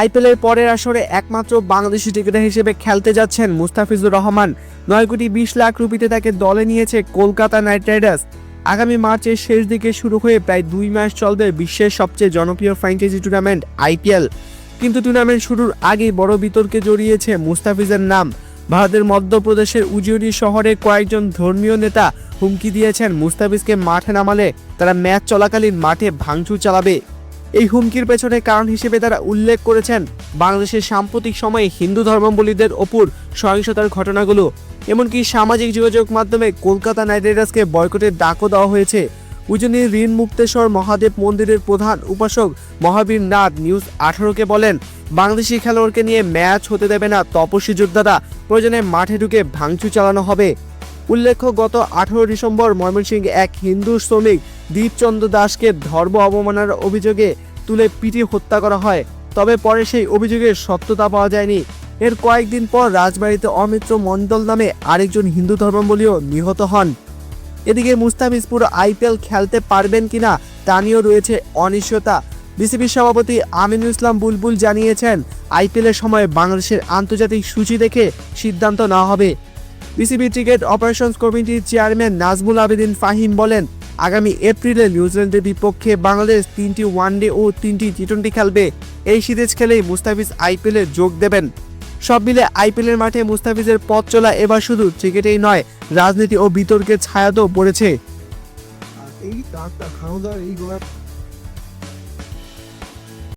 আইপিএলের পরের আসরে একমাত্র বাংলাদেশি ক্রিকেটার হিসেবে খেলতে যাচ্ছেন মুস্তাফিজুর রহমান। 9,20,00,000 রুপিতে তাকে দলে নিয়েছে কলকাতা নাইট রাইডার্স। আগামী মার্চের শেষ দিকে শুরু হয়ে প্রায় 2 মাস চলবে বিশ্বের সবচেয়ে জনপ্রিয় ফ্র্যাঞ্চাইজি টুর্নামেন্ট আইপিএল। কিন্তু টুর্নামেন্ট শুরুর আগেই বড় বিতর্কে জড়িয়েছে মুস্তাফিজের নাম। ভারতের মধ্যপ্রদেশের উজিউরি শহরে কয়েকজন ধর্মীয় নেতা হুমকি দিয়েছেন মুস্তাফিজকে মাঠে নামালে তারা ম্যাচ চলাকালীন মাঠে ভাঙচুর চালাবে। এই হুমকির পেছনে কারণ হিসেবে তারা উল্লেখ করেছেন বাংলাদেশের সাম্প্রতিক সময়ে হিন্দু ধর্মাবলম্বীদের ওপর সহিংসতার ঘটনাগুলো। এমনকি সামাজিক যোগাযোগ মাধ্যমে কলকাতা নাইট রাইডার্সকে বয়কটের ডাকও দেওয়া হয়েছে। উজনির ঋণ মুক্তেশ্বর মহাদেব মন্দিরের প্রধান উপাসক মহাবীর নাথ নিউজ 18কে বলেন, বাংলাদেশি খেলোয়াড়কে নিয়ে ম্যাচ হতে দেবে না তপস্বী যোদ্ধারা, প্রয়োজনে মাঠে ঢুকে ভাঙচুর চালানো হবে। উল্লেখ্য, গত 18 ডিসেম্বর ময়মনসিংহে এক হিন্দু শ্রমিক দীপচন্দ্র দাসকে ধর্ম অবমাননার অভিযোগে তুলে পিটিয়ে হত্যা করা হয়। তবে পরে সেই অভিযোগের সত্যতা পাওয়া যায়নি। এর কয়েকদিন পর রাজবাড়ীতে অমিত্র মণ্ডল নামে আরেকজন হিন্দু ধর্মাবলম্বীও নিহত হন। এদিকে মুস্তাফিজ পুরো আইপিএল খেলতে পারবেন কিনা তা নিয়েও রয়েছে অনিশ্চয়তা। বিসিবির সভাপতি আমিনুল ইসলাম বুলবুল জানিয়েছেন, আইপিএলের সময় বাংলাদেশের আন্তর্জাতিক সূচি দেখে সিদ্ধান্ত নেওয়া হবে। বিসিবি ক্রিকেট অপারেশনস কমিটির চেয়ারম্যান নাজমুল আবেদিন ফাহিম বলেন, আগামী এপ্রিলে নিউজিল্যান্ডের বিপক্ষে বাংলাদেশ 3টি ওয়ানডে ও 3টি টি20 খেলবে। এই সিরিজ খেলেই মুস্তাফিজ আইপিএলে যোগ দেবেন। সব মিলে আইপিএলের মাঠে মুস্তাফিজের পথ চলা এবার শুধু ক্রিকেটেই নয়, রাজনীতি ও বিতর্কের ছায়াতেও পড়েছে।